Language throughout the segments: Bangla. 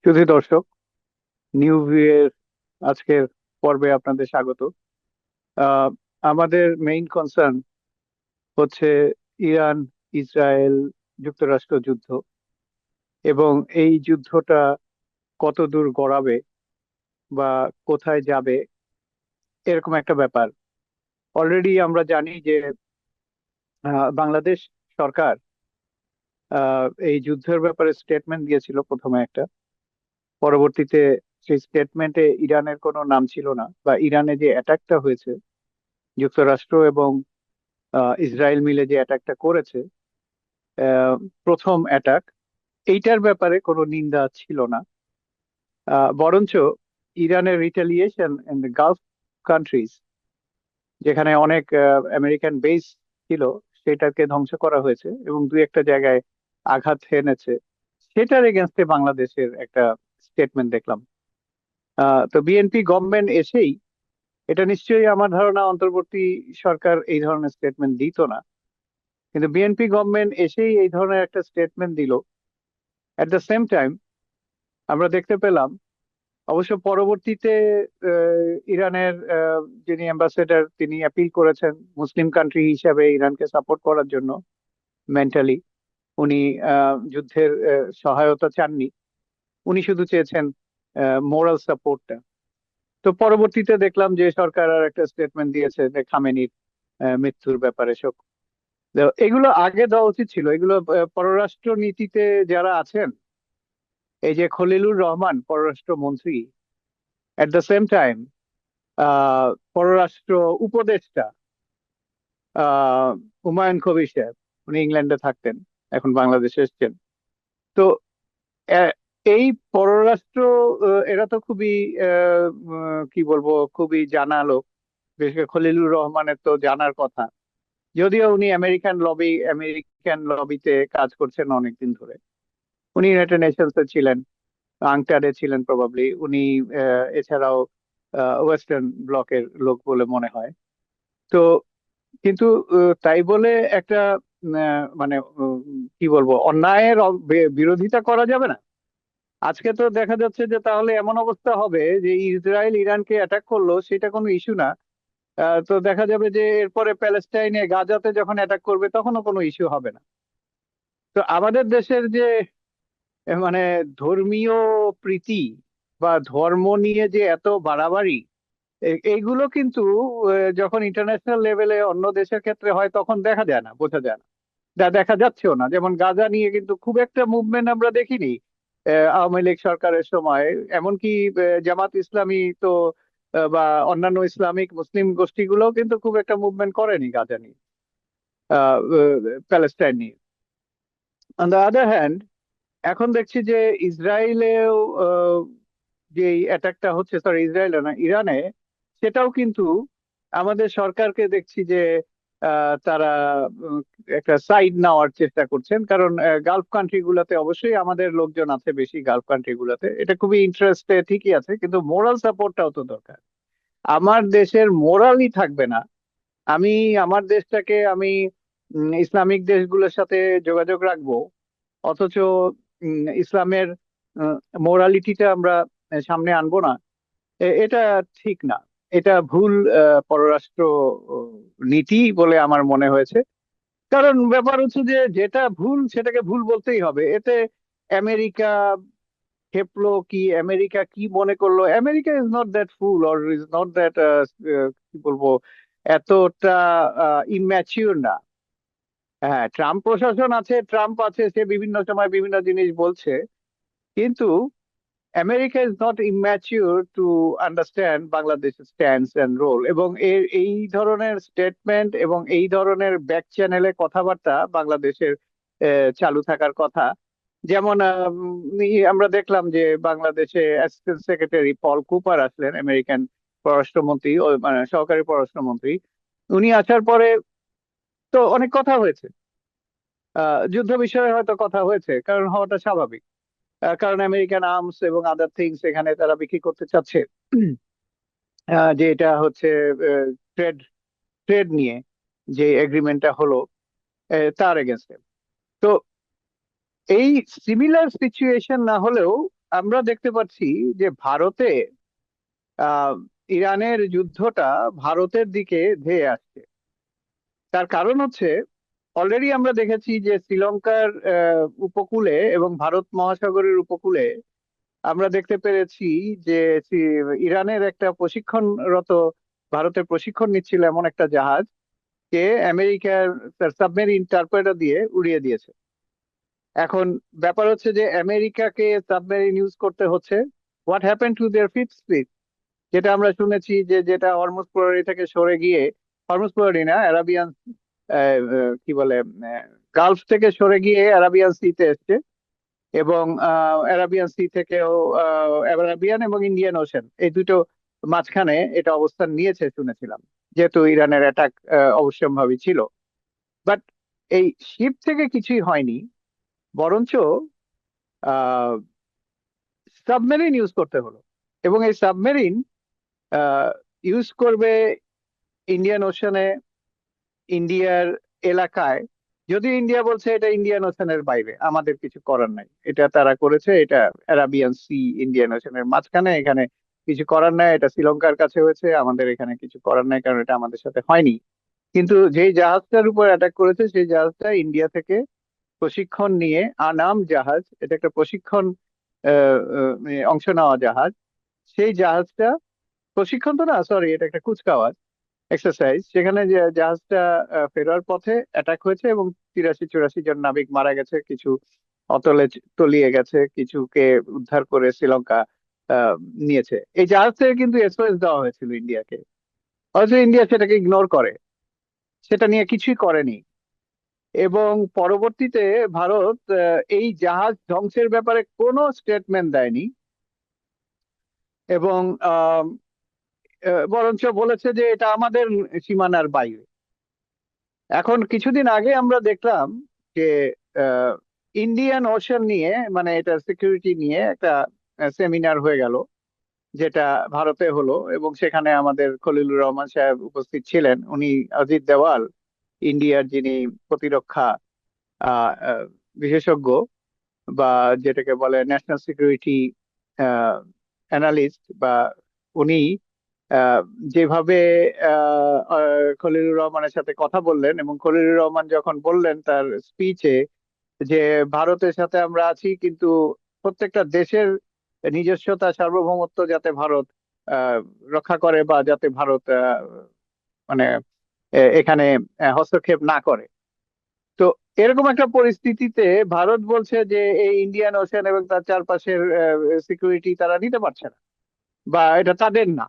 শুধু দর্শক, নিউ ভিউয়ের আজকের পর্বে আপনাদের স্বাগত। আহ, আমাদের মেইন কনসার্ন হচ্ছে ইরান ইসরায়েল যুক্তরাষ্ট্র যুদ্ধ, এবং এই যুদ্ধটা কত দূর গড়াবে বা কোথায় যাবে, এরকম একটা ব্যাপার। অলরেডি আমরা জানি যে বাংলাদেশ সরকার এই যুদ্ধের ব্যাপারে স্টেটমেন্ট দিয়েছিল প্রথমে একটা। পরবর্তীতে সেই স্টেটমেন্টে ইরানের কোনো নাম ছিল না, বা ইরানে যে অ্যাটাকটা হয়েছে, যুক্তরাষ্ট্র এবং ইসরায়েল মিলে যে অ্যাটাকটা করেছে, আহ, প্রথম অ্যাটাক, এইটার ব্যাপারে কোনো নিন্দা ছিল না। বরঞ্চ ইরানের retaliation in the Gulf countries, যেখানে অনেক আমেরিকান বেস ছিল, সেটাকে ধ্বংস করা হয়েছে এবং দুই একটা জায়গায় আঘাত হেনেছে, সেটার এগেনস্টে বাংলাদেশের একটা স্টেটমেন্ট দেখলাম। তো বিএনপি গভর্নমেন্ট এসেই, এটা নিশ্চয়ই আমার ধারণা অন্তর্বর্তী সরকার এই ধরনের স্টেটমেন্ট দিত না, কিন্তু বিএনপি গভর্নমেন্ট এসেই এই ধরনের একটা স্টেটমেন্ট দিল। অ্যাট দ্য সেম টাইম আমরা দেখতে পেলাম, অবশ্য পরবর্তীতে ইরানের যিনি অ্যাম্বাসেডর, তিনি অ্যাপিল করেছেন মুসলিম কান্ট্রি হিসাবে ইরানকে সাপোর্ট করার জন্য মেন্টালি। উনি যুদ্ধের সহায়তা চাননি, উনি শুধু চেয়েছেন মোরাল সাপোর্টটা। তো পরবর্তীতে দেখলাম যে সরকার আর একটা স্টেটমেন্ট দিয়েছে যে খামেনির মৃত্যুর ব্যাপারে শোক। তো এগুলো আগে দেওয়া উচিত ছিল। এগুলো পররাষ্ট্র নীতিতে যারা আছেন, এই যে খলিলুর রহমান পররাষ্ট্র মন্ত্রী, এট দ্য সেম টাইম আহ পররাষ্ট্র উপদেষ্টা আহ হুমায়ুন কবির সাহেব, উনি ইংল্যান্ডে থাকতেন, এখন বাংলাদেশে এসেছেন। তো আহ, এই পররাষ্ট্র, এরা তো খুবই কি বলবো, খুবই জানা লোক। বিশেষ করে খলিলুর রহমানের তো জানার কথা, যদিও উনি আমেরিকান লবিতে কাজ করছেন অনেকদিন ধরে। উনি ইউনাইটেড নেশনস এ ছিলেন, আংটারে ছিলেন প্রবাবলি উনি। এছাড়াও ওয়েস্টার্ন ব্লকের লোক বলে মনে হয়। তো কিন্তু তাই বলে একটা মানে কি বলবো, অন্যায়ের বিরোধিতা করা যাবে না। আজকে তো দেখা যাচ্ছে যে তাহলে এমন অবস্থা হবে যে ইসরায়েল ইরানকে অ্যাটাক করলো, সেটা কোনো ইস্যু না। তো দেখা যাবে যে এরপরে প্যালেস্টাইনে গাজাতে যখন অ্যাটাক করবে, তখনও কোনো ইস্যু হবে না। তো আমাদের দেশের যে মানে ধর্মীয় প্রীতি বা ধর্ম নিয়ে যে এত বাড়াবাড়ি, এইগুলো কিন্তু যখন ইন্টারন্যাশনাল লেভেলে অন্য দেশের ক্ষেত্রে হয়, তখন দেখা যায় না, বোঝা যায় না। যা দেখা যাচ্ছেও না, যেমন গাজা নিয়ে কিন্তু খুব একটা মুভমেন্ট আমরা দেখিনি আওয়ামী লীগ সরকারের সময়। এমনকি জামাত ইসলামী তো বা অন্যান্য ইসলামিক মুসলিম গোষ্ঠীগুলোও কিন্তু খুব একটা মুভমেন্ট করেনি গাজা নিয়ে, প্যালেস্টাইন নিয়ে। অন দ্য আদার হ্যান্ড, এখন দেখছি যে ইসরায়েলেও যে অ্যাটাকটা হচ্ছে, সরি ইসরায়েলে না, ইরানে, সেটাও কিন্তু আমাদের সরকারকে দেখছি যে তারা উম, একটা সাইড নেওয়ার চেষ্টা করছেন। কারণ গালফ কান্ট্রি গুলাতে অবশ্যই আমাদের লোকজন আছে বেশি, গালফ কান্ট্রি গুলাতে এটা খুবই ইন্টারেস্টে ঠিকই আছে, কিন্তু মোরাল সাপোর্টটাও তো দরকার। আমার দেশের মোরালই থাকবে না, আমি আমার দেশটাকে আমি ইসলামিক দেশগুলোর সাথে যোগাযোগ রাখবো, অথচ ইসলামের মোরালিটিটা আমরা সামনে আনবো না। এটা ঠিক না, এটা ভুল পররাষ্ট্র আহ, নীতি বলে আমার মনে হয়েছে। কারণ ব্যাপার হচ্ছে যে যেটা ভুল সেটাকে ভুল বলতেই হবে। এতে আমেরিকা ক্ষেপলো কি, আমেরিকা কি মনে করলো, America is not that full, or is not that কি বলবো, এতটা ইম্যাচিউর না। হ্যাঁ, ট্রাম্প প্রশাসন আছে, ট্রাম্প আছে, সে বিভিন্ন সময় বিভিন্ন জিনিস বলছে, কিন্তু America is not immature to understand Bangladesh stands and role. এবং এই ধরনের স্টেটমেন্ট এবং এই ধরনের ব্যাক চ্যানেলে কথাবার্তা বাংলাদেশের চালু থাকার কথা। যেমন আমরা দেখলাম যে বাংলাদেশে অ্যাসিস্ট্যান্ট সেক্রেটারি পল কুপার আসলেন, আমেরিকান পররাষ্ট্রমন্ত্রী, মানে সহকারী পররাষ্ট্রমন্ত্রী। উনি আসার পরে তো অনেক কথা হয়েছে, যুদ্ধ বিষয়ে হয়তো কথা হয়েছে, কারণ হওয়াটা স্বাভাবিক। কারণ আমেরিকান আর্মস এবং আদার থিংস এখানে তারা বিক্রি করতে চাচ্ছে। যে এটা হচ্ছে ট্রেড ট্রেড নিয়ে যে এগ্রিমেন্টটা হলো, তার এগেনস্টে। তো এই সিমিলার সিচুয়েশন না হলেও আমরা দেখতে পাচ্ছি যে ভারতে আহ ইরানের যুদ্ধটা ভারতের দিকে ধেয়ে আসছে। তার কারণ হচ্ছে, অলরেডি আমরা দেখেছি যে শ্রীলঙ্কার উপকূলে এবং ভারত মহাসাগরের উপকূলে আমরা দেখতে পেরেছি যে ইরানের একটা প্রশিক্ষণরত, ভারতের প্রশিক্ষণ নিচ্ছিল এমন একটা জাহাজ কে আমেরিকার সাবমেরিন টর্পেডো দিয়ে উড়িয়ে দিয়েছে। এখন ব্যাপার হচ্ছে যে আমেরিকাকে সাবমেরিন ইউজ করতে হচ্ছে। What happen to their fifth fleet, যেটা আমরা শুনেছি যে যেটা হরমুজ প্রহরী থেকে সরে গিয়ে, হরমুজ প্রহরী না, অ্যারাবিয়ান কি বলে, গালফ থেকে সরে গিয়ে অ্যারাবিয়ান সিতে এসছে। এবং অ্যারাবিয়ান সি থেকেও অ্যারাবিয়ান এবং ইন্ডিয়ান ওশেন, এই দুটো মাঝখানে এটা অবস্থান নিয়েছে শুনেছিলাম, যেহেতু ইরানের অ্যাটাক অবশ্যম্ভাবী ছিল। বাট এই শিপ থেকে কিছুই হয়নি, বরঞ্চ সাবমেরিন ইউজ করতে হলো। এবং এই সাবমেরিন ইউজ করবে ইন্ডিয়ান ওশানে, ইন্ডিয়ার এলাকায়। যদি ইন্ডিয়া বলছে এটা ইন্ডিয়ান ওশানের বাইরে, আমাদের কিছু করার নাই, এটা তারা করেছে, এটা অ্যারাবিয়ান সি ইন্ডিয়ান ওশানের মাঝখানে, এখানে কিছু করার নাই। এটা শ্রীলঙ্কার কাছে হয়েছে, আমাদের এখানে কিছু করার নাই, কারণ এটা আমাদের সাথে হয়নি। কিন্তু যেই জাহাজটার উপর অ্যাটাক করেছে সেই জাহাজটা ইন্ডিয়া থেকে প্রশিক্ষণ নিয়ে, আনাম জাহাজ, এটা একটা প্রশিক্ষণ অংশ নেওয়া জাহাজ। সেই জাহাজটা, প্রশিক্ষণ তো না, সরি, এটা একটা কুচকাওয়াজ এক্সারসাইজ, সেখানে যে জাহাজটা ফেরার পথে অ্যাটাক হয়েছে এবং 83-84 জন নাবিক মারা গেছে, কিছু অতলে তলিয়ে গেছে, কিছুকে উদ্ধার করে শ্রীলঙ্কা আহ, নিয়েছে। এই জাহাজ থেকে কিন্তু এসওএস দেওয়া হয়েছিল ইন্ডিয়াকে, অথচ ইন্ডিয়া সেটাকে ইগনোর করে, সেটা নিয়ে কিছুই করেনি। এবং পরবর্তীতে ভারত এই জাহাজ ধ্বংসের ব্যাপারে কোনো স্টেটমেন্ট দেয়নি। এবং বরঞ্চ বলেছে যে এটা আমাদের সীমানার বাইরে। এখন কিছুদিন আগে আমরা দেখলাম যে ইন্ডিয়ান ওশান নিয়ে, মানে এটা সিকিউরিটি নিয়ে একটা সেমিনার হয়ে গেল, যেটা ভারতে হলো। এবং সেখানে আমাদের খলিলুর রহমান সাহেব উপস্থিত ছিলেন। উনি অজিত দেওয়াল, ইন্ডিয়ার যিনি প্রতিরক্ষা আহ, আহ, বিশেষজ্ঞ, বা যেটাকে বলে ন্যাশনাল সিকিউরিটি অ্যানালিস্ট, বা উনি আহ, যেভাবে খলিলুর রহমানের সাথে কথা বললেন, এবং খলিলুর রহমান যখন বললেন তার স্পিচে যে ভারতের সাথে আমরা আছি, কিন্তু প্রত্যেকটা দেশের নিজস্বতা, সার্বভৌমত্ব যাতে ভারত আহ, রক্ষা করে, বা যাতে ভারত মানে এখানে হস্তক্ষেপ না করে। তো এরকম একটা পরিস্থিতিতে ভারত বলছে যে এই ইন্ডিয়ান ওশেন এবং তার চারপাশের সিকিউরিটি তারা নিতে পারছে না, বা এটা তাদের না।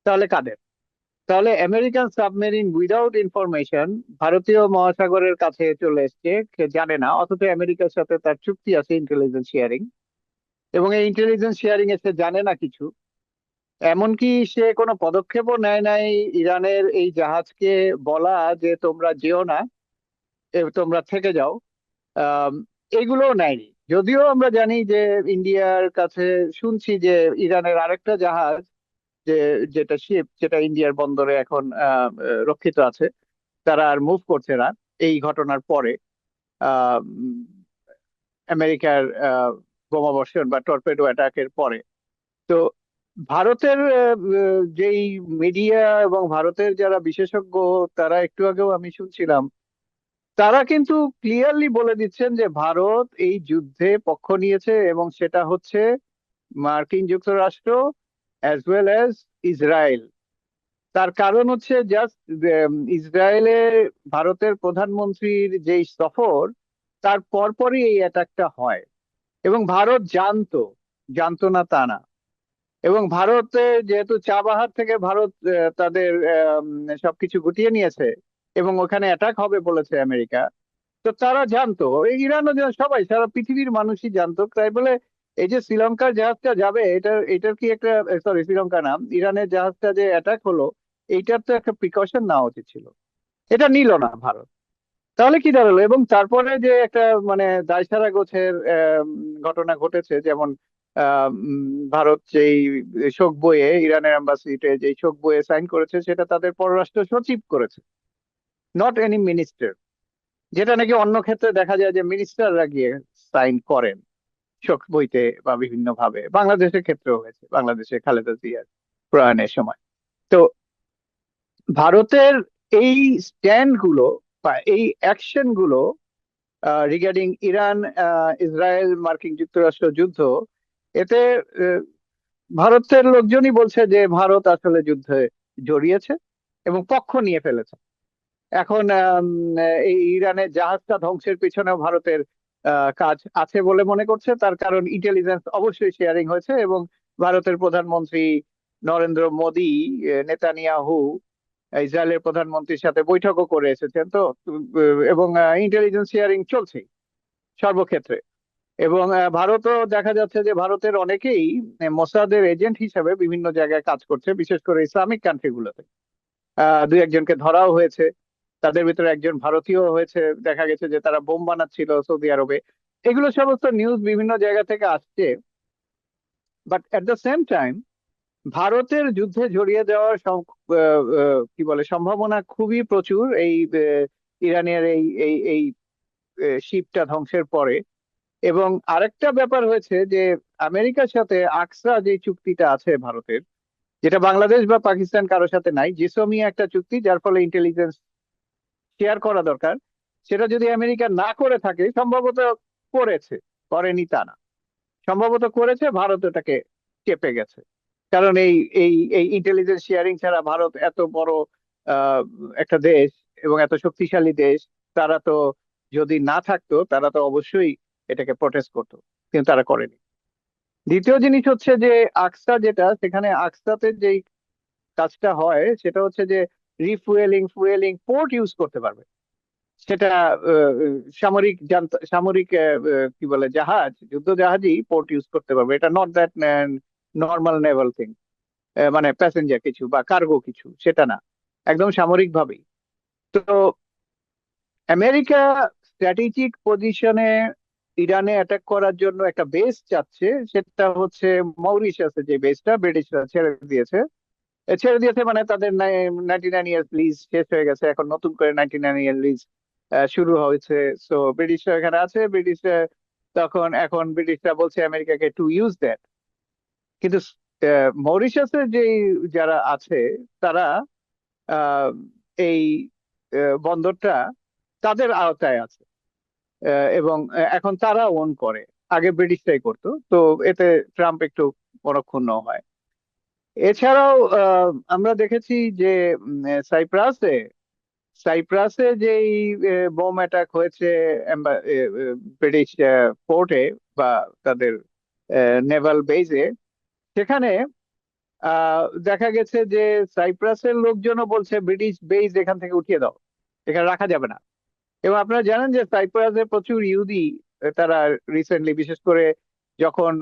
তাহলে কাদের? তাহলে আমেরিকান সাবমেরিন উইদাউট ইনফরমেশন ভারতীয় মহাসাগরের কাছে চলে এসছে, সে জানে না, অথচ আমেরিকার সাথে তার চুক্তি আছে ইন্টেলিজেন্স শেয়ারিং। এবং এই ইন্টেলিজেন্স শেয়ারিং এ সে জানে না কিছু। এমনকি সে কোনো পদক্ষেপও নেয় নাই ইরানের এই জাহাজকে বলা যে তোমরা যেও না, তোমরা থেকে যাও। আম, এগুলোও নেয়নি। যদিও আমরা জানি যে ইন্ডিয়ার কাছে শুনছি যে ইরানের আরেকটা জাহাজ, যে যেটা শিপ, যেটা ইন্ডিয়ার বন্দরে এখন রক্ষিত আছে, তারা আর মুভ করছে না এই ঘটনার পরে, আহ, উম, আমেরিকার বোমাবর্ষণ বা টর্পেডো অ্যাটাকের পরে। তো ভারতের যেই মিডিয়া এবং ভারতের যারা বিশেষজ্ঞ, তারা একটু আগেও আমি শুনছিলাম, তারা কিন্তু ক্লিয়ারলি বলে দিচ্ছেন যে ভারত এই যুদ্ধে পক্ষ নিয়েছে, এবং সেটা হচ্ছে মার্কিন যুক্তরাষ্ট্র অ্যাজ ওয়েল অ্যাজ ইসরায়েল। তার কারণ হচ্ছে জাস্ট ইসরায়েলে ভারতের প্রধানমন্ত্রীর যেই সফর, তার পরপরই এই অ্যাটাকটা হয়। এবং ভারত জানতো, জানতো না তা না। এবং ভারতে যেহেতু চা বাহার থেকে ভারত তাদের সবকিছু গুটিয়ে নিয়েছে, এবং ওখানে অ্যাটাক হবে বলেছে আমেরিকা, তো তারা জানতো, এই ইরানও সবাই, সারা পৃথিবীর মানুষই জানতো। তাই বলে এই যে শ্রীলঙ্কার জাহাজটা যাবে, এটার কি একটা, সরি, শ্রীলঙ্কা নাম, ইরানের জাহাজটা যে অ্যাটাক হলো, এইটার তো একটা প্রিকশন নেওয়া উচিত ছিল। এটা নিল না ভারত। তাহলে কি দাঁড়ালো? এবং তারপরে যে একটা মানে দায়সারা গোছের ঘটনা ঘটেছে, যেমন ভারত যেই শোক বইয়ে, ইরানের অ্যাম্বাসিতে যেই শোক বইয়ে সাইন করেছে, সেটা তাদের পররাষ্ট্র সচিব করেছে, নট এনি মিনিস্টার। যেটা নাকি অন্য ক্ষেত্রে দেখা যায় যে মিনিস্টাররা গিয়ে সাইন করেন। শোক বইতে বা বিভিন্ন ভাবে, বাংলাদেশের ক্ষেত্রেও হয়েছে, বাংলাদেশে খালেদা জিয়ার প্রয়াণের সময়। তো ভারতের এই স্ট্যান্ড গুলো বা এই অ্যাকশন গুলো রিগার্ডিং ইরান, ইসরায়েল, মার্কিন যুক্তরাষ্ট্র যুদ্ধ, এতে আহ, ভারতের লোকজনই বলছে যে ভারত আসলে যুদ্ধে জড়িয়েছে এবং পক্ষ নিয়ে ফেলেছে। এখন এই ইরানের জাহাজটা ধ্বংসের পিছনেও ভারতের কাজ আছে বলে মনে করছে। তার কারণ ইন্টেলিজেন্স অবশ্যই শেয়ারিং হয়েছে, এবং ভারতের প্রধানমন্ত্রী নরেন্দ্র মোদী, নেতানিয়াহু ইসরায়েলের প্রধানমন্ত্রীর সাথে বৈঠকও করে এসেছেন। তো এবং ইন্টেলিজেন্স শেয়ারিং চলছে সর্বক্ষেত্রে। এবং ভারতও দেখা যাচ্ছে যে ভারতের অনেকেই মোসাদের এজেন্ট হিসেবে বিভিন্ন জায়গায় কাজ করছে, বিশেষ করে ইসলামিক কান্ট্রি গুলোতে। দুই একজনকে ধরাও হয়েছে, তাদের ভিতরে একজন ভারতীয় হয়েছে, দেখা গেছে যে তারা বোম বানাচ্ছিল সৌদি আরবে। এগুলো সমস্ত নিউজ বিভিন্ন জায়গা থেকে আসছে। But at the same time ভারতের যুদ্ধে জড়িয়ে যাওয়ার কি বলে সম্ভাবনা খুবই প্রচুর এই ইরানের এই এই এই শিপটা ধ্বংসের পরে। এবং আরেকটা ব্যাপার হয়েছে যে আমেরিকার সাথে আকসা যে চুক্তিটা আছে ভারতের, যেটা বাংলাদেশ বা পাকিস্তান কারোর সাথে নাই, জিসোমিয়া একটা চুক্তি, যার ফলে ইন্টেলিজেন্স শেয়ার করা দরকার, সেটা যদি আমেরিকা না করে থাকে, সম্ভবত করেছে, করেনি তা না, সম্ভবত করেছে, ভারত এটাকে চেপে গেছে। কারণ এই এই এই ইন্টেলিজেন্স শেয়ারিং ছাড়া ভারত এত বড় আহ, একটা দেশ এবং এত শক্তিশালী দেশ, তারা তো যদি না থাকতো তারা তো অবশ্যই এটাকে প্রটেস্ট করতো, কিন্তু তারা করেনি। দ্বিতীয় জিনিস হচ্ছে যে আকসা, যেটা সেখানে আকসাতে যেই কাজটা হয় সেটা হচ্ছে যে রিফুয়েলিং, ফুয়েলিং পোর্ট ইউজ করতে পারবে। সেটা সামরিক সামরিক কি বলে জাহাজ, যুদ্ধ জাহাজই পোর্ট ইউজ করতে পারবে। এটা not that normal Naval thing, মানে প্যাসেঞ্জার কিছু বা কার্গো কিছু, সেটা না, একদম সামরিক ভাবেই। তো আমেরিকা স্ট্র্যাটেজিক পজিশনে ইরানে অ্যাটাক করার জন্য একটা বেস চাচ্ছে, সেটা হচ্ছে মরিশাসে, যে বেসটা ব্রিটিশরা ছেড়ে দিয়েছে, মানে তাদের 99 ইয়ার্স লিজ শেষ হয়ে গেছে, এখন নতুন করে 99 ইয়ার লিজ শুরু হয়েছে। সো ব্রিটিশরা এখানে আছে, তখন এখন ব্রিটিশরা বলছে আমেরিকাকে টু ইউজ দ্যাট। কিন্তু মরিশাসে যে যারা আছে তারা আহ, এই বন্দরটা তাদের আওতায় আছে, এবং এখন তারা ওন করে, আগে ব্রিটিশরাই করতো। তো এতে ট্রাম্প একটু মনক্ষুণ্ণ হয়। এছাড়াও আমরা দেখেছি যে সাইপ্রাসে সাইপ্রাসে যেই বোম অ্যাটাক হয়েছে ব্রিটিশ পোর্টে বা তাদের নেভাল বেজে, সেখানে দেখা গেছে যে সাইপ্রাসের লোকজনও বলছে ব্রিটিশ বেজ এখান থেকে উঠিয়ে দাও, এখানে রাখা যাবে না। এবং আপনারা জানেন যে সাইপ্রাসে প্রচুর ইহুদি, তারা রিসেন্টলি, বিশেষ করে যখন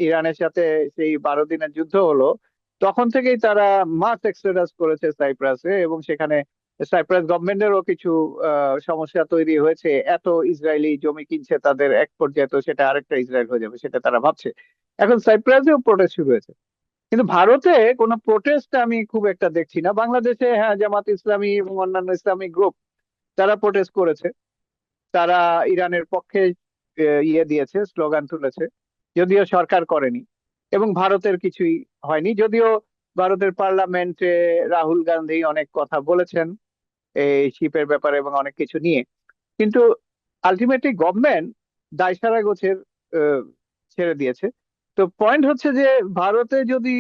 ইরানের সাথে সেই 12 দিনের যুদ্ধ হলো, তখন থেকেই তারা মাস এক্সোডাস করেছে সাইপ্রাসে। এবং সেখানে সাইপ্রাস গভর্নমেন্টেরও কিছু সমস্যা তৈরি হয়েছে। এত ইসরায়েলি জমি কিনছে, তাদের এক পর্যায়ে তো সেটা আরেকটা ইসরায়েল হয়ে যাবে, সেটা তারা ভাবছে। এখন সাইপ্রাসেও প্রোটেস্ট শুরু হয়েছে, কিন্তু ভারতে কোনো প্রোটেস্ট আমি খুব একটা দেখছি না। বাংলাদেশে হ্যাঁ, জামাত ইসলামী এবং অন্যান্য ইসলামিক গ্রুপ তারা প্রোটেস্ট করেছে, তারা ইরানের পক্ষে ইয়ে দিয়েছে, স্লোগান তুলেছে, যদিও সরকার করেনি। এবং ভারতের কিছুই হয়নি, যদিও ভারতের পার্লামেন্টে রাহুল গান্ধী অনেক কথা বলেছেন এই শিপের ব্যাপারে এবং অনেক কিছু নিয়ে। কিন্তু আলটিমেটলি গভর্নমেন্ট দায়সারা গোছের আহ, ছেড়ে দিয়েছে। তো পয়েন্ট হচ্ছে যে ভারতে যদি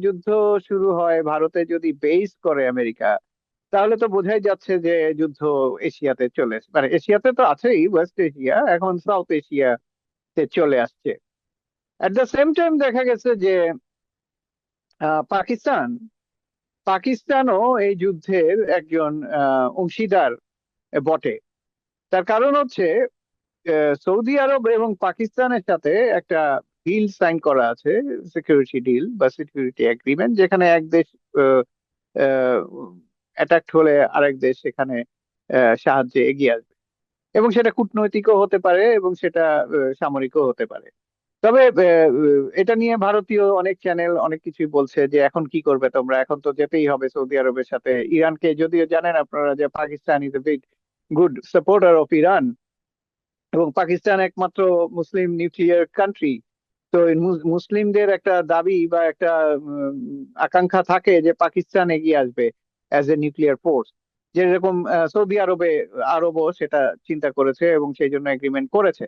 যুদ্ধ শুরু হয়, ভারতে যদি বেস করে আমেরিকা, তাহলে তো বোঝাই যাচ্ছে যে যুদ্ধ এশিয়াতে মানে এশিয়াতে তো আছেই, ওয়েস্ট এশিয়া, এখন সাউথ এশিয়াতে চলে আসছে। এট দ্য সেম টাইম দেখা গেছে যে পাকিস্তান পাকিস্তানও এই যুদ্ধের একজন অংশীদার বটে। তার কারণ হচ্ছে সৌদি আরব এবং পাকিস্তানের সাথে একটা ডিল সাইন করা আছে, সিকিউরিটি ডিল বা সিকিউরিটি এগ্রিমেন্ট, যেখানে এক দেশ অ্যাটাক হলে আরেক দেশ সেখানে সাহায্যে এগিয়ে আসবে। এবং সেটা কূটনৈতিকও হতে পারে এবং সেটা সামরিকও হতে পারে। তবে এটা নিয়ে ভারতীয় অনেক চ্যানেল অনেক কিছুই বলছে যে এখন কি করবে তোমরা, এখন তো যেতেই হবে সৌদি আরবের সাথে। ইরানকে যদিও জানেন আপনারা যে Pakistan is a big good supporter of Iran, এবং পাকিস্তান একমাত্র মুসলিম নিউক্লিয়ার কান্ট্রি। তো এই মুসলিমদের একটা দাবি বা একটা উম, আকাঙ্ক্ষা থাকে যে পাকিস্তান এগিয়ে আসবে অ্যাজ এ নিউক্লিয়ার ফোর্স, যেরকম সৌদি আরবও সেটা চিন্তা করেছে এবং সেই জন্য এগ্রিমেন্ট করেছে।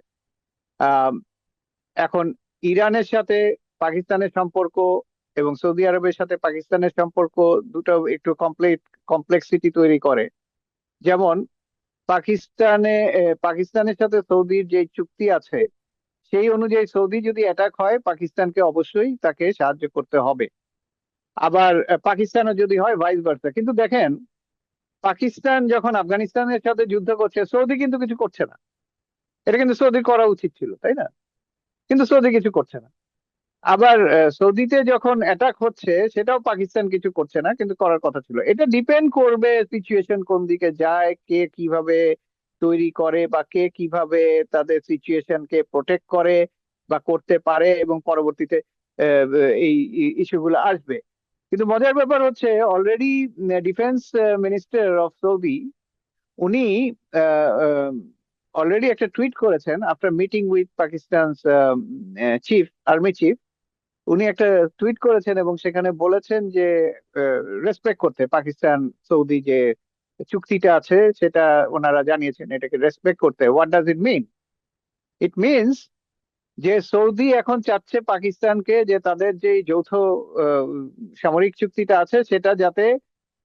আহ, এখন ইরানের সাথে পাকিস্তানের সম্পর্ক এবং সৌদি আরবের সাথে পাকিস্তানের সম্পর্ক দুটো একটু কমপ্লেক্সিটি তৈরি করে। যেমন পাকিস্তানের সাথে সৌদির যে চুক্তি আছে, সেই অনুযায়ী সৌদি যদি অ্যাটাক হয় পাকিস্তানকে অবশ্যই তাকে সাহায্য করতে হবে। আবার পাকিস্তানও যদি হয় ভাইস ভার্সা। কিন্তু দেখেন, পাকিস্তান যখন আফগানিস্তানের সাথে যুদ্ধ করছে সৌদি কিন্তু কিছু করছে না। এটা কিন্তু সৌদি করা উচিত ছিল, তাই না? কিন্তু সৌদি কিছু করছে না। আবার সৌদিতে যখন অ্যাটাক হচ্ছে সেটাও পাকিস্তান কিছু করছে না, কিন্তু করার কথা ছিল। এটা ডিপেন্ড করবে সিচুয়েশন কোন দিকে যায়, কে কিভাবে তৈরি করে বা কে কিভাবে তাদের সিচুয়েশনকে প্রোটেক্ট করে বা করতে পারে, এবং পরবর্তীতে আহ, এই ইস্যুগুলো আসবে। কিন্তু মজার ব্যাপার হচ্ছে already defence minister of Saudi, উনি অলরেডি একটা টুইট করেছেন after meeting with Pakistan army chief. উনি একটা টুইট করেছেন এবং সেখানে বলেছেন যে রেসপেক্ট করতে পাকিস্তান সৌদি যে চুক্তিটা আছে সেটা ওনারা জানিয়েছেন এটাকে রেসপেক্ট করতে। What does it mean? It means যে সৌদি এখন চাচ্ছে পাকিস্তানকে যে তাদের যে যৌথ আহ, সামরিক চুক্তিটা আছে সেটা যাতে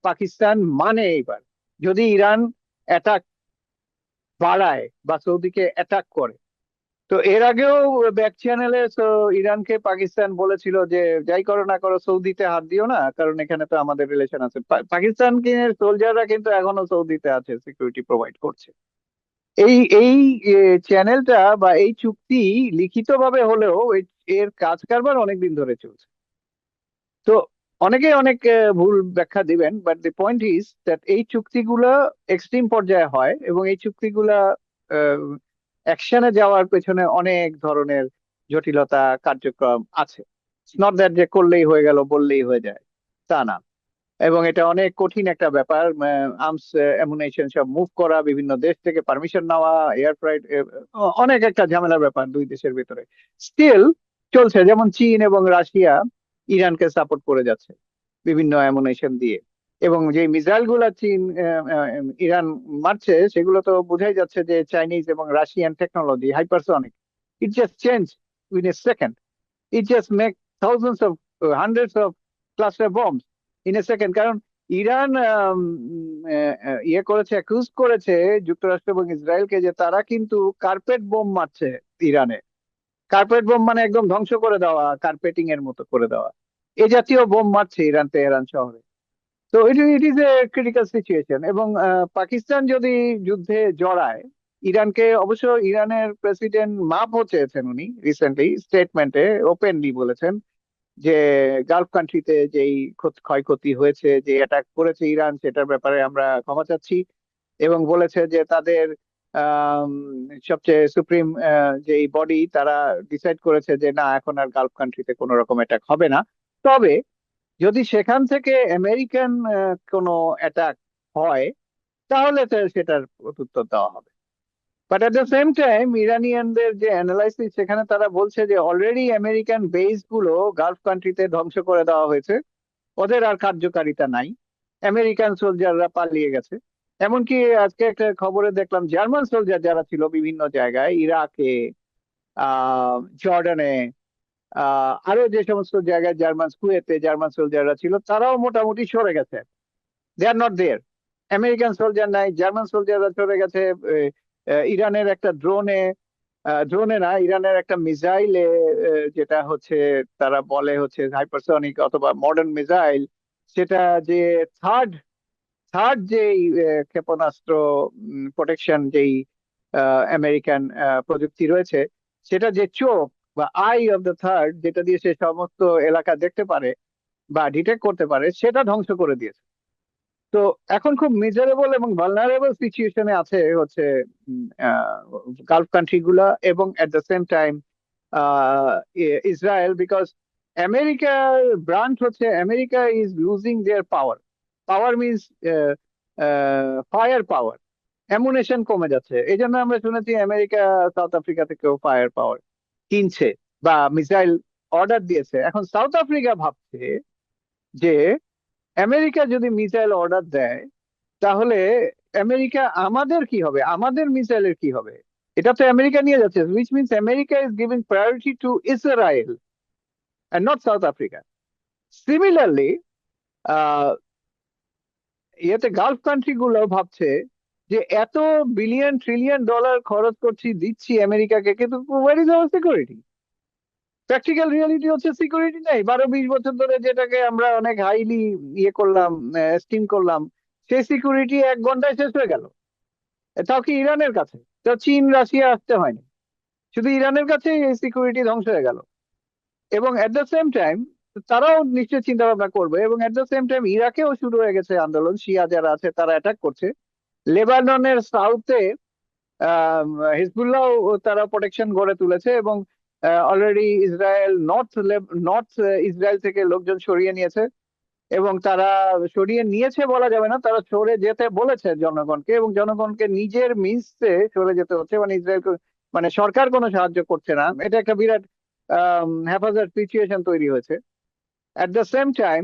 পাকিস্তান মানে। এইবার যদি ইরান অ্যাটাক বাড়ায় বা সৌদিকে অ্যাটাক করে, তো এর আগেও ব্যাক চ্যানেলে তো ইরানকে পাকিস্তান বলেছিল যে যাই করো না করো সৌদিতে হাত দিও না, কারণ এখানে তো আমাদের রিলেশন আছে। পাকিস্তানকে সোলজাররা কিন্তু এখনো সৌদিতে আছে, সিকিউরিটি প্রোভাইড করছে। এই এই চ্যানেলটা বা এই চুক্তি লিখিতভাবে হলেও এর কাজ কারবার অনেকদিন ধরে চলছে। তো অনেকে অনেক ভুল ব্যাখ্যা দিবেন, but the point is that এই চুক্তিগুলা এক্সট্রিম পর্যায়ে হয় এবং এই চুক্তিগুলা অ্যাকশনে যাওয়ার পেছনে অনেক ধরনের জটিলতা কার্যক্রম আছে। নট দ্যাট যে করলেই হয়ে গেল, বললেই হয়ে যায়, তা না। এবং এটা অনেক কঠিন একটা ব্যাপার। আর্মস অ্যামুনেশন সব মুভ করা, বিভিন্ন দেশ থেকে পারমিশন নেওয়া, এয়ার ফ্লাইট, অনেক একটা ঝামেলার ব্যাপার দুই দেশের ভিতরে। স্টিল চলছে, যেমন চীন এবং রাশিয়া ইরানকে সাপোর্ট করে যাচ্ছে বিভিন্ন অ্যামুনেশন দিয়ে। এবং যে মিসাইল গুলা ইরান মারছে সেগুলো তো বোঝাই যাচ্ছে যে চাইনিজ এবং Russian technology, hypersonic. It just change win A second. It just make thousands of, hundreds of cluster bombs in a second. কারণ ইরান ইয়ে করেছে, অ্যাকিউজ করেছে যুক্তরাষ্ট্র এবং ইসরায়েলকে যে তারা কিন্তু কার্পেট বোম মারছে ইরানে। কার্পেট বোম মানে একদম ধ্বংস করে দেওয়া, কার্পেটিং এর মতো করে দেওয়া, এ জাতীয় বোম মারছে ইরান তেহরান শহরে। তো it is a critical situation. এবং পাকিস্তান যদি যুদ্ধে জড়ায় ইরানকে, অবশ্য ইরানের প্রেসিডেন্ট মাফও চেয়েছেন উনি রিসেন্টলি স্টেটমেন্টে, ওপেনলি বলেছেন যে গালফ কান্ট্রিতে যেই ক্ষয়ক্ষতি হয়েছে, যে অ্যাটাক করেছে ইরান, সেটার ব্যাপারে আমরা ক্ষমা চাচ্ছি। এবং বলেছে যে তাদের আম, সবচেয়ে সুপ্রিম যেই বডি তারা ডিসাইড করেছে যে না, এখন আর গালফ কান্ট্রিতে কোনো রকম অ্যাটাক হবে না। তবে যদি সেখান থেকে আমেরিকান কোনো অ্যাটাক হয় তাহলে তো সেটার প্রত্যুত্তর দেওয়া হবে। But at the same time ইরানিয়ানদের যে অ্যানালাইসিস, সেখানে তারা বলছে যে অলরেডি আমেরিকান বেস গুলো গালফ কান্ট্রিতে ধ্বংস করে দেওয়া হয়েছে, ওদের আর কার্যকারিতা নাই, আমেরিকান সোলজাররা পালিয়ে গেছে। এমনকি আজকে একটা খবরে দেখলাম জার্মান সোলজার যারা ছিল বিভিন্ন জায়গায়, ইরাকে, জর্ডানে, আরো যে সমস্ত জায়গায় জার্মান, কুয়েতে জার্মান সোলজাররা ছিল, তারাও মোটামুটি সরে গেছে। They are not there. American soldier নাই, জার্মান সোলজাররা সরে গেছে। ইরানের একটা ড্রোনে না, ইরানের একটা মিসাইলে, যেটা হচ্ছে তারা বলে হচ্ছে হাইপারসনিক অথবা মডার্ন মিসাইল, সেটা যে থার্ড থার্ড যেই ক্ষেপণাস্ত্র প্রোটেকশন যেই আমেরিকান প্রযুক্তি রয়েছে, সেটা যে চোখ বা আই অফ দ্য থার্ড, যেটা দিয়ে সে সমস্ত এলাকা দেখতে পারে বা ডিটেক্ট করতে পারে, সেটা ধ্বংস করে দিয়েছে। তো এখন খুব মিজারেবল এবং ভালনারেবল সিচুয়েশনে আছে হচ্ছে গালফ কান্ট্রি গুলা, এবং at the same time Israel. Because আমেরিকার ব্রান্ড হচ্ছে America is losing their power. Power means fire power. Ammunition কমে যাচ্ছে। এই জন্য আমরা শুনেছি আমেরিকা সাউথ আফ্রিকা থেকেও ফায়ার পাওয়ার কিনছে বা মিসাইল অর্ডার দিয়েছে। এখন সাউথ আফ্রিকা ভাবছে যে আমেরিকা যদি মিসাইল অর্ডার দেয় তাহলে আমেরিকা আমাদের কি হবে, আমাদের মিসাইলের কি হবে? এটা তো আমেরিকা নিয়ে যাচ্ছে, which means America is giving priority to Israel and not South Africa. Similarly, আহ ইয়েতে গালফ কান্ট্রি গুলো ভাবছে যে এত বিলিয়ন ট্রিলিয়ন ডলার খরচ করছি, দিচ্ছি আমেরিকাকে, কিন্তু where is our security? Practical reality হচ্ছে সিকিউরিটি নেই। 12-20 বছর ধরে যেটাকে আমরা অনেক হাইলি ইয়ে করলাম, স্টিম করলাম, সেই সিকিউরিটি 1 ঘন্টায় শেষ হয়ে গেল। তাও কি ইরানের কাছে? তো চীন রাশিয়া আসতে হয়নি, শুধু ইরানের কাছে এই সিকিউরিটি ধ্বংস হয়ে গেল। এবং এট দ্য সেম টাইম তারাও নিশ্চয়ই চিন্তা ভাবনা করবে, এবং এট দ্য সেম টাইম ইরাকেও শুরু হয়ে গেছে আন্দোলন, শিয়া যারা আছে তারা অ্যাটাক করছে। লেবাননের সাউথে হিজবুল্লাহ তারা প্রোটেকশন গড়ে তুলেছে, এবং অলরেডি ইসরায়েল নর্থ ইসরায়েল থেকে লোকজন সরিয়ে নিয়েছে। এবং তারা সরিয়ে নিয়েছে বলা যাবে না, তারা সরে যেতে বলেছে জনগণকে, এবং জনগণকে নিজের মিন্সে সরে যেতে হচ্ছে। মানে ইসরায়েল, মানে সরকার কোনো সাহায্য করছে না। এটা একটা বিরাট হ্যাপাজার্ড সিচুয়েশন তৈরি হয়েছে। অ্যাট দ্য সেম টাইম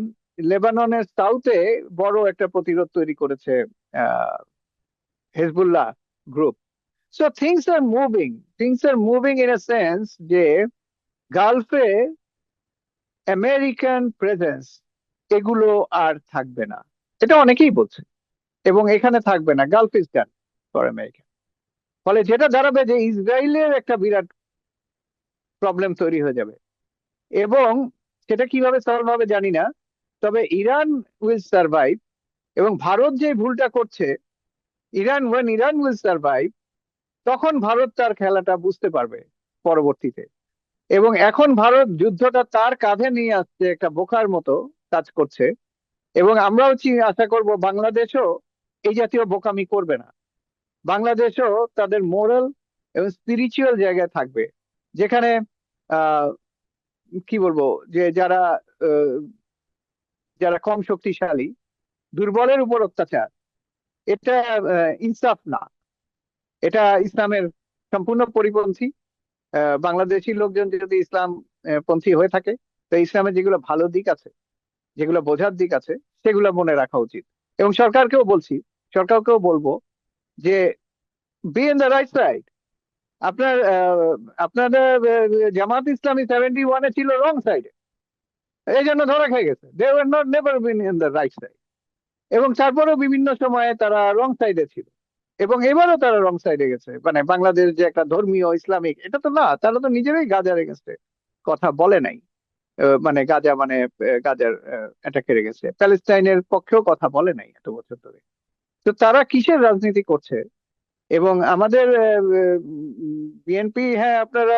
লেবাননের সাউথে বড় একটা প্রতিরোধ তৈরি করেছে Hezbollah group. So things are moving in a sense যে গালফে আমেরিকান প্রেজেন্স এগুলো আর থাকবে না, এটা অনেকেই বলছে। এবং এখানে থাকবে না, Gulf is done for America. ফলে যেটা দাঁড়াবে যে ইসরায়েলের একটা বিরাট প্রবলেম তৈরি হয়ে যাবে, এবং সেটা কিভাবে সলভ হবে জানি না। তবে ইরান উইল সার্ভাইভ, এবং ভারত যে ভুলটা করছে, ইরান উইল সার্ভাইভ, তখন ভারত তার খেলাটা বুঝতে পারবে পরবর্তীতে। এবং এখন ভারত যুদ্ধটা তার কাঁধে নিয়ে আসছে, একটা বোকার মতো কাজ করছে। এবং আমরাও আশা করব বাংলাদেশও এই জাতীয় বোকামি করবে না। বাংলাদেশও তাদের মোরাল এবং স্পিরিচুয়াল জায়গায় থাকবে, যেখানে আহ কি বলবো, যে যারা আহ, যারা কম শক্তিশালী, দুর্বলের উপর অত্যাচার, এটা ইনসাফ না, এটা ইসলামের সম্পূর্ণ পরিপন্থী। বাংলাদেশি লোকজন যদি ইসলাম পন্থী হয়ে থাকে, তো ইসলামের যেগুলো ভালো দিক আছে, যেগুলো বোঝার দিক আছে, সেগুলো মনে রাখা উচিত। এবং সরকারকেও বলবো যে be in the right side. আপনার আপনাদের জামাত ইসলামী 71-এ ছিল রং সাইডে, এই জন্য ধরা খেয়ে গেছে। They were not never been in the right side. এবং তারপরেও বিভিন্ন সময়ে তারা রং সাইডে ছিল, এবং এবারও তারা রং সাইডে গেছে। মানে বাংলাদেশ যে একটা ধর্মীয় ইসলামিক, এটা তো না, তারা তো নিজেরাই গাজার এগেন্সে কথা বলে নাই। মানে গাজা, মানে গাজার অ্যাটাকের গেছে, প্যালেস্টাইনের পক্ষেও কথা বলে নাই এত বছর ধরে। তো তারা কিসের রাজনীতি করছে? এবং আমাদের বিএনপি, হ্যাঁ আপনারা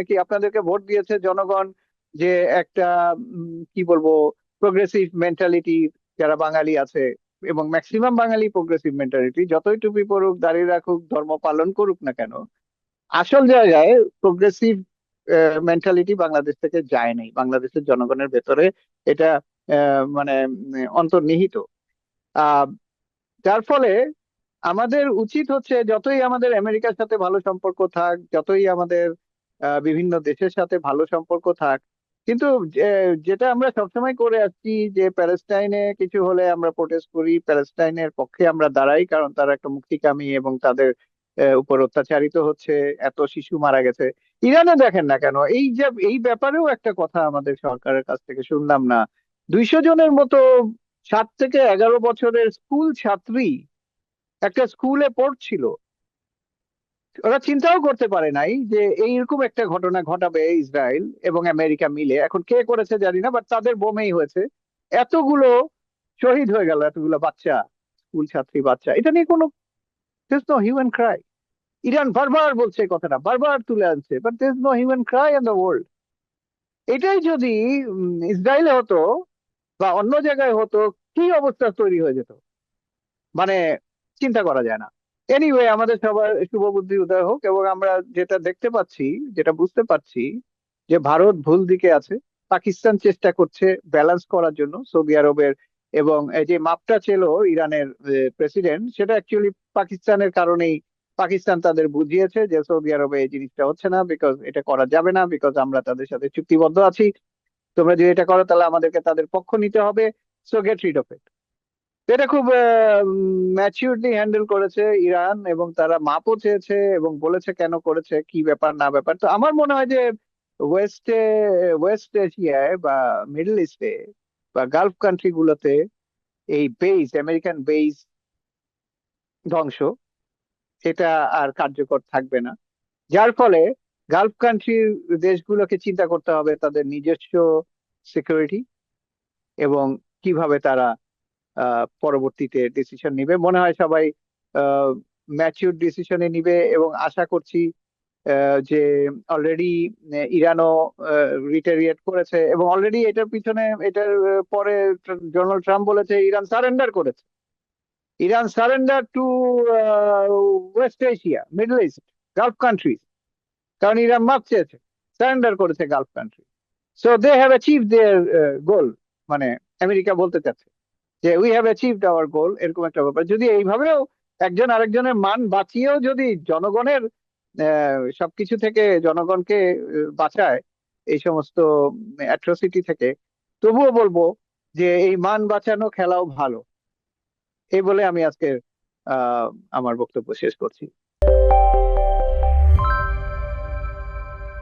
কি আপনাদেরকে ভোট দিয়েছে জনগণ, যে একটা কি বলবো, প্রোগ্রেসিভ মেন্টালিটি যারা বাঙালি আছে, এবং ম্যাক্সিমাম বাঙালি প্রোগ্রেসিভ মেন্টালিটি, যতই টুপি পরুক, দাঁড়িয়ে রাখুক, ধর্ম পালন করুক না কেন, আসল জায়গায় প্রোগ্রেসিভ মেন্টালিটি বাংলাদেশ থেকে যায় নাই, বাংলাদেশের জনগণের ভেতরে এটা মানে অন্তর্নিহিত। আহ যার ফলে আমাদের উচিত হচ্ছে, যতই আমাদের আমেরিকার সাথে ভালো সম্পর্ক থাক, যতই আমাদের বিভিন্ন দেশের সাথে ভালো সম্পর্ক থাক, কিন্তু যেটা আমরা সবসময় করে আসছি, যে প্যালেস্টাইনে কিছু হলে আমরা প্রোটেস্ট করি, প্যালেস্টাইনের পক্ষে আমরা দাঁড়াই, কারণ তারা একটা মুক্তিকামী এবং তাদের উপর অত্যাচারিত হচ্ছে, এত শিশু মারা গেছে। ইরানে দেখেন না কেন, এই ব্যাপারেও একটা কথা আমাদের সরকারের কাছ থেকে শুনলাম না। 200 জনের মতো 7 থেকে 11 বছরের স্কুল ছাত্রী একটা স্কুলে পড়ছিল, ওরা চিন্তাও করতে পারে নাই যে এইরকম একটা ঘটনা ঘটাবে ইসরায়েল এবং আমেরিকা মিলে। এখন কে করেছে জানি না, বাট তাদের বোমেই হয়েছে, এতগুলো শহীদ হয়ে গেল, এতগুলো বাচ্চা, স্কুল ছাত্রী বাচ্চা। এটা নিয়ে কোনো হিউম্যান ক্রাই। ইরান বারবার বলছে এই কথাটা, বারবার তুলে আনছে, but there is no human cry in the world. এটাই যদি ইসরায়েলে হতো বা অন্য জায়গায় হতো, কি অবস্থা তৈরি হয়ে যেত, মানে চিন্তা করা যায় না। এনিওয়ে, আমাদের সবার শুভ বুদ্ধি উদয় হোক। এবং আমরা যেটা দেখতে পাচ্ছি, যেটা বুঝতে পারছি, যে ভারত ভুল দিকে আছে, পাকিস্তান চেষ্টা করছে ব্যালেন্স করার জন্য সৌদি আরবের, এবং এই যে মাপটা ছিল ইরানের প্রেসিডেন্ট, সেটা অ্যাকচুয়ালি পাকিস্তানের কারণেই পাকিস্তান তাদের বুঝিয়েছে যে সৌদি আরবে এই জিনিসটা হচ্ছে না, বিকজ এটা করা যাবে না, বিকজ আমরা তাদের সাথে চুক্তিবদ্ধ আছি। তোমরা যদি এটা করো তাহলে আমাদেরকে তাদের পক্ষ নিতে হবে। So get rid of it. এটা খুব ম্যাচিউরলি হ্যান্ডেল করেছে ইরান, এবং তারা মাপও চেয়েছে এবং বলেছে কেন করেছে, কি ব্যাপার না ব্যাপার। তো আমার মনে হয় যে ওয়েস্টে ওয়েস্ট এশিয়ায় বা মিডল ইস্টে বা গালফ কান্ট্রি গুলোতে এই বেস, আমেরিকান বেস ধ্বংস, এটা আর কার্যকর থাকবে না। যার ফলে গালফ কান্ট্রির দেশগুলোকে চিন্তা করতে হবে তাদের নিজস্ব সিকিউরিটি এবং কিভাবে তারা পরবর্তীতে ডিসিশন নিবে। মনে হয় সবাই ম্যাচিউর ডিসিশনে নিবে, এবং আশা করছি যে অলরেডি ইরানও রিটেরিয়েট করেছে, এবং অলরেডি এটার পিছনে, এটার পরে ডোনাল্ড ট্রাম্প বলেছে ইরান সারেন্ডার করেছে। Iran surrender to West Asia, Middle East, Gulf countries, কারণ ইরান মাপ চেয়েছে, সারেন্ডার করেছে Gulf country. So they have achieve their goal, মানে আমেরিকা বলতে চাচ্ছে যে we have achieved our goal, এরকম একটা ব্যাপার। যদি এইভাবেও একজন আরেকজনের মান বাঁচিয়েও যদি জনগণের সবকিছু থেকে জনগণকে বাঁচায় এই সমস্ত অ্যাট্রোসিটি থেকে, তবুও বলবো যে এই মান বাঁচানো খেলাও ভালো। এই বলে আমি আজকে আমার বক্তব্য শেষ করছি।